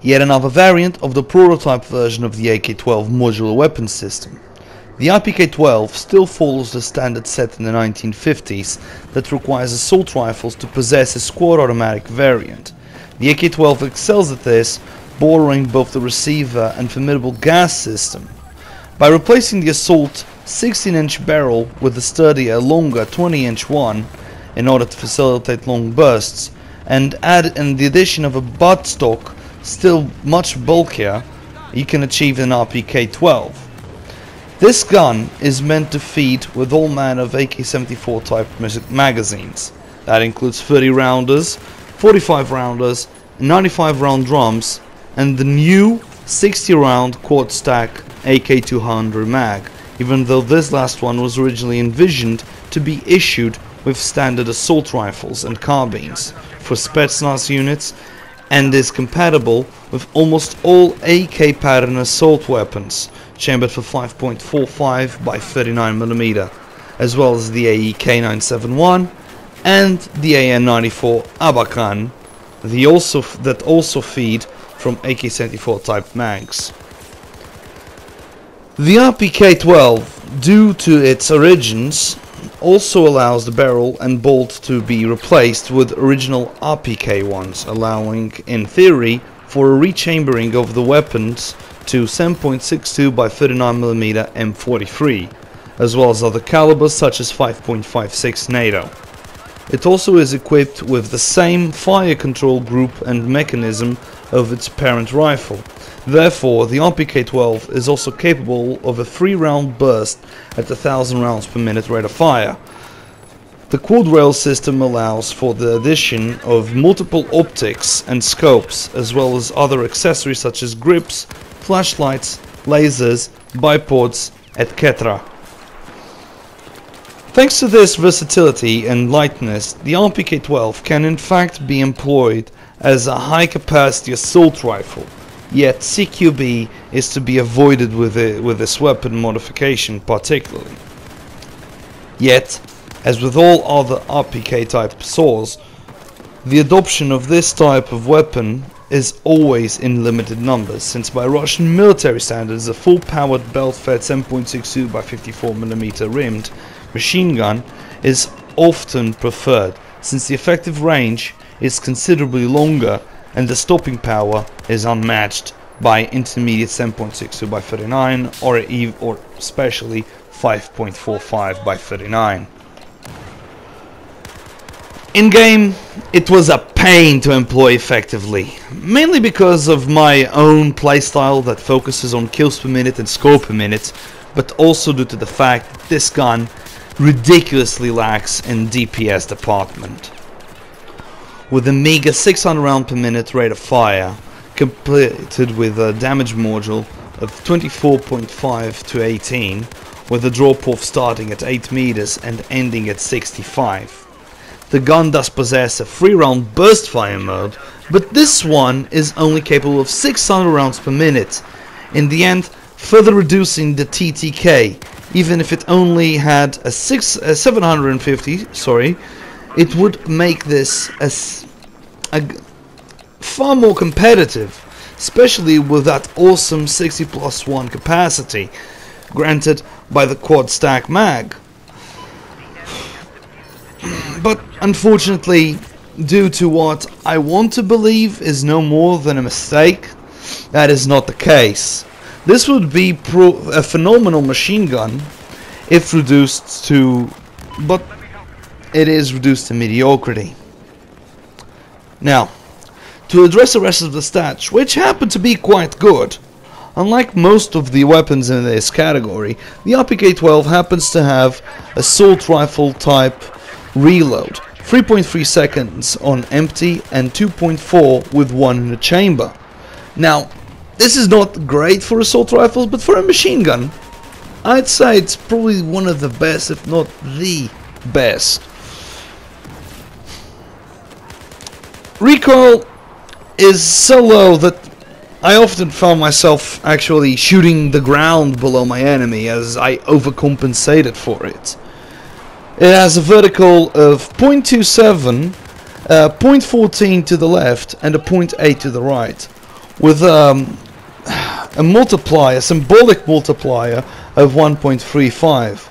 yet another variant of the prototype version of the AK-12 modular weapon system. The RPK-12 still follows the standard set in the 1950s that requires assault rifles to possess a squad automatic variant. The AK-12 excels at this, borrowing both the receiver and formidable gas system. By replacing the assault 16-inch barrel with a sturdier, longer 20-inch one in order to facilitate long bursts, and the addition of a buttstock still much bulkier, you can achieve an RPK-12. This gun is meant to feed with all manner of AK-74 type magazines. That includes 30 rounders, 45 rounders, 95 round drums, and the new 60 round quad stack AK-200 mag, even though this last one was originally envisioned to be issued with standard assault rifles and carbines for Spetsnaz units, and is compatible with almost all AK pattern assault weapons, chambered for 5.45 by 39mm, as well as the AE K971 and the AN94 Abakan, that also feed from AK-74 type mags. The RPK-12, due to its origins, also allows the barrel and bolt to be replaced with original RPK ones, allowing, in theory, for a rechambering of the weapons to 7.62 by 39mm M43, as well as other calibers such as 5.56 NATO. It also is equipped with the same fire control group and mechanism of its parent rifle. Therefore, the RPK-12 is also capable of a 3-round burst at 1000 rounds per minute rate of fire. The quad rail system allows for the addition of multiple optics and scopes, as well as other accessories such as grips, flashlights, lasers, bipods, etc. Thanks to this versatility and lightness, the RPK-12 can in fact be employed as a high-capacity assault rifle, yet CQB is to be avoided with this weapon modification particularly. Yet, as with all other RPK-type saws, the adoption of this type of weapon is always in limited numbers, since by Russian military standards a full-powered belt-fed 7.62 by 54mm rimmed machine gun is often preferred, since the effective range is considerably longer and the stopping power is unmatched by intermediate 7.62 by 39 or especially 5.45 by 39. In game, it was a pain to employ effectively, mainly because of my own playstyle that focuses on kills per minute and score per minute, but also due to the fact that this gun ridiculously lacks in DPS department. With a meager 600 round per minute rate of fire, completed with a damage module of 24.5 to 18, with a drop-off starting at 8 meters and ending at 65. The gun does possess a 3-round burst fire mode, but this one is only capable of 600 rounds per minute, in the end further reducing the TTK. Even if it only had a 750, it would make this far more competitive, especially with that awesome 60+1 capacity granted by the quad stack mag. But unfortunately, due to what I want to believe is no more than a mistake, that is not the case. This would be a phenomenal machine gun if reduced to, but it is reduced to mediocrity. Now, to address the rest of the stats, which happen to be quite good. Unlike most of the weapons in this category, the RPK-12 happens to have assault rifle type reload, 3.3 seconds on empty and 2.4 with one in the chamber. Now, this is not great for assault rifles, but for a machine gun, I'd say it's probably one of the best, if not the best. Recoil is so low that I often found myself actually shooting the ground below my enemy as I overcompensated for it. It has a vertical of 0.27, 0.14 to the left and a 0.8 to the right, with a multiplier, a symbolic multiplier of 1.35.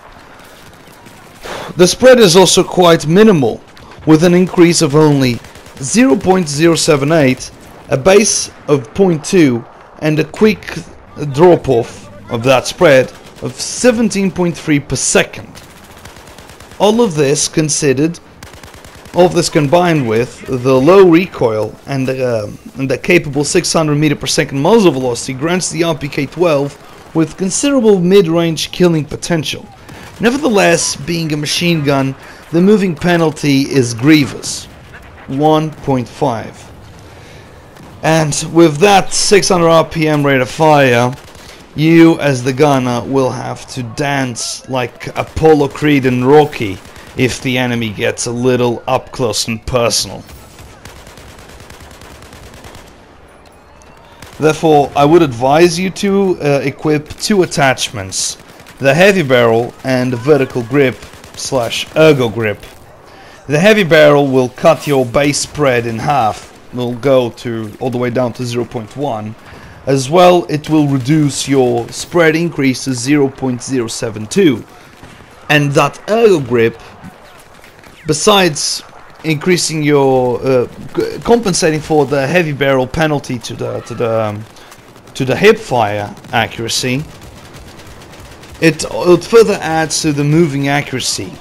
The spread is also quite minimal, with an increase of only 0.078, a base of 0.2, and a quick drop-off of that spread of 17.3 per second. All of this combined with the low recoil and the capable 600 meter per second muzzle velocity grants the RPK-12 with considerable mid-range killing potential. Nevertheless, being a machine gun, the moving penalty is grievous, 1.5. And with that 600 RPM rate of fire, you as the gunner will have to dance like Apollo Creed and Rocky if the enemy gets a little up close and personal. Therefore, I would advise you to equip two attachments, the heavy barrel and the vertical grip / ergo grip. The heavy barrel will cut your base spread in half, will go all the way down to 0.1. As well, it will reduce your spread increase to 0.072. And that ergo grip, besides increasing your compensating for the heavy barrel penalty to the hip fire accuracy, it further adds to the moving accuracy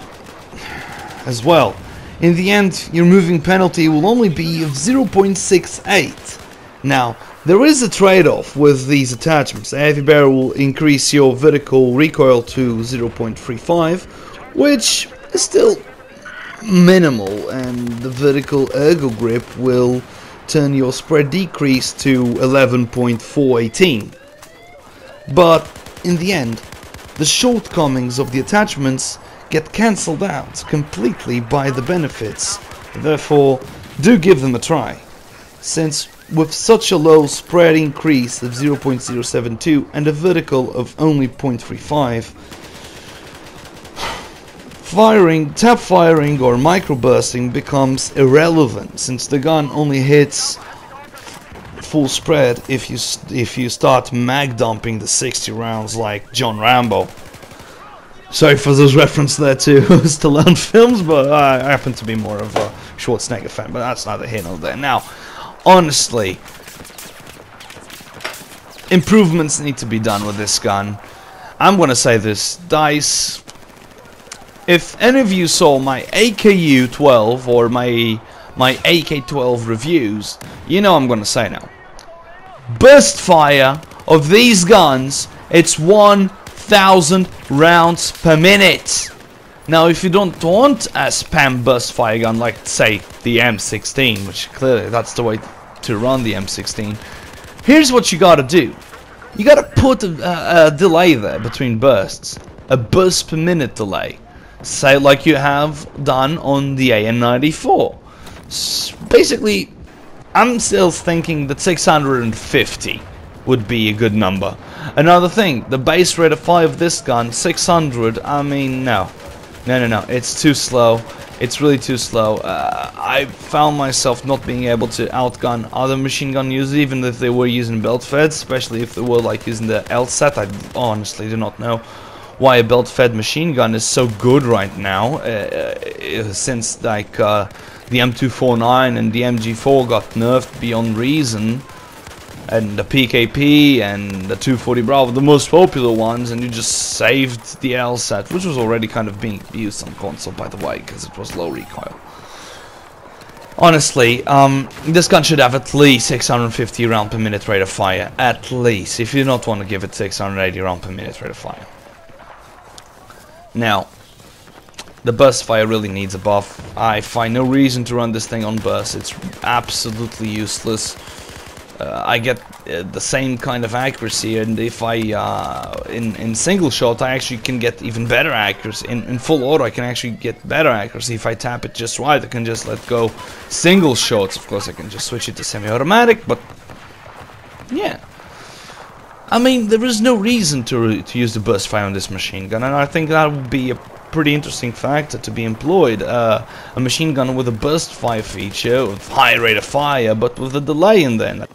as well. In the end, your moving penalty will only be of 0.68. Now, there is a trade-off with these attachments. The heavy barrel will increase your vertical recoil to 0.35, which is still minimal, and the vertical ergo grip will turn your spread decrease to 11.418. But in the end, the shortcomings of the attachments get cancelled out completely by the benefits. Therefore, do give them a try, since with such a low spread increase of 0.072 and a vertical of only 0.35, tap firing or microbursting becomes irrelevant, since the gun only hits full spread if you start mag dumping the 60 rounds like John Rambo. Sorry for those references there to Stallone films, but I happen to be more of a Schwarzenegger fan, but that's neither here nor there. Now, honestly, improvements need to be done with this gun. I'm gonna say this, DICE, if any of you saw my AKU-12 or my AK-12 reviews, you know I'm gonna say now. Burst fire of these guns, it's 1,000 rounds per minute. Now, if you don't want a spam burst fire gun like, say, the M16, which clearly that's the way to run the M16, here's what you gotta do. You gotta put a delay there between bursts, a burst per minute delay, say like you have done on the AN-94. Basically, I'm still thinking that 650 would be a good number. Another thing, the base rate of fire of this gun, 600, I mean, no, it's too slow. It's really too slow. I found myself not being able to outgun other machine gun users, even if they were using belt feds, especially if they were like using the LSAT. I honestly do not know why a belt fed machine gun is so good right now, since like the M249 and the MG4 got nerfed beyond reason, and the PKP and the 240 Bravo, the most popular ones, and you just saved the LSAT, which was already kind of being used on console, by the way, because it was low recoil. Honestly, this gun should have at least 650 round per minute rate of fire, at least, if you don't want to give it 680 round per minute rate of fire. Now, the burst fire really needs a buff. I find no reason to run this thing on burst. It's absolutely useless. I get the same kind of accuracy, and if I in single shot I actually can get even better accuracy. In full auto I can actually get better accuracy if I tap it just right. I can just let go single shots. Of course I can just switch it to semi-automatic, but yeah, I mean, there is no reason to use the burst fire on this machine gun, and I think that would be a pretty interesting factor to be employed. A machine gun with a burst fire feature, with high rate of fire, but with a delay in there.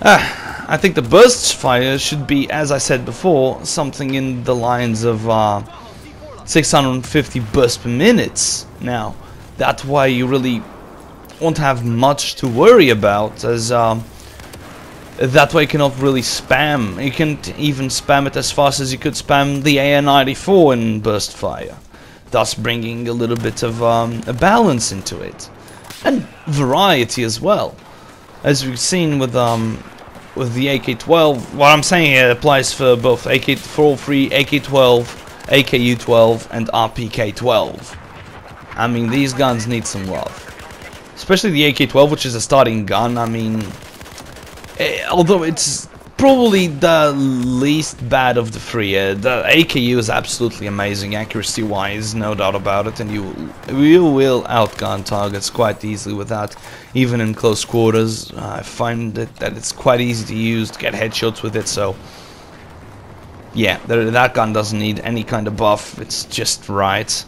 I think the burst fire should be, as I said before, something in the lines of 650 bursts per minute. Now, that way you really won't have much to worry about, as that way you cannot really spam. You can't even spam it as fast as you could spam the AN-94 in burst fire, thus bringing a little bit of a balance into it, and variety as well. As we've seen with the AK-12, what I'm saying here applies for both AK-403, AK-12, AKU-12, and RPK-12. I mean, these guns need some love. Especially the AK-12, which is a starting gun. I mean, although it's probably the least bad of the three. The AKU is absolutely amazing, accuracy-wise, no doubt about it, and you will outgun targets quite easily with that, even in close quarters. I find that it's quite easy to use, to get headshots with it, so yeah, that gun doesn't need any kind of buff, it's just right.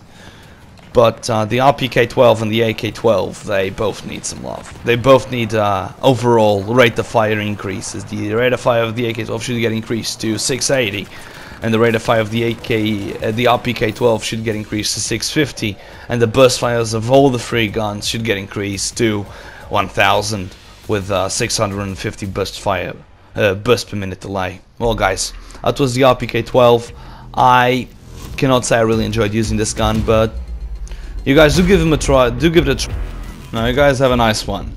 But the RPK-12 and the AK-12, they both need some love. They both need overall rate of fire increases. The rate of fire of the AK-12 should get increased to 680, and the rate of fire of the RPK-12 should get increased to 650, and the burst fires of all the three guns should get increased to 1000 with 650 burst per minute delay. Well, guys, that was the RPK-12. I cannot say I really enjoyed using this gun, but you guys do give him a try. Do give it a try. Now, you guys have a nice one.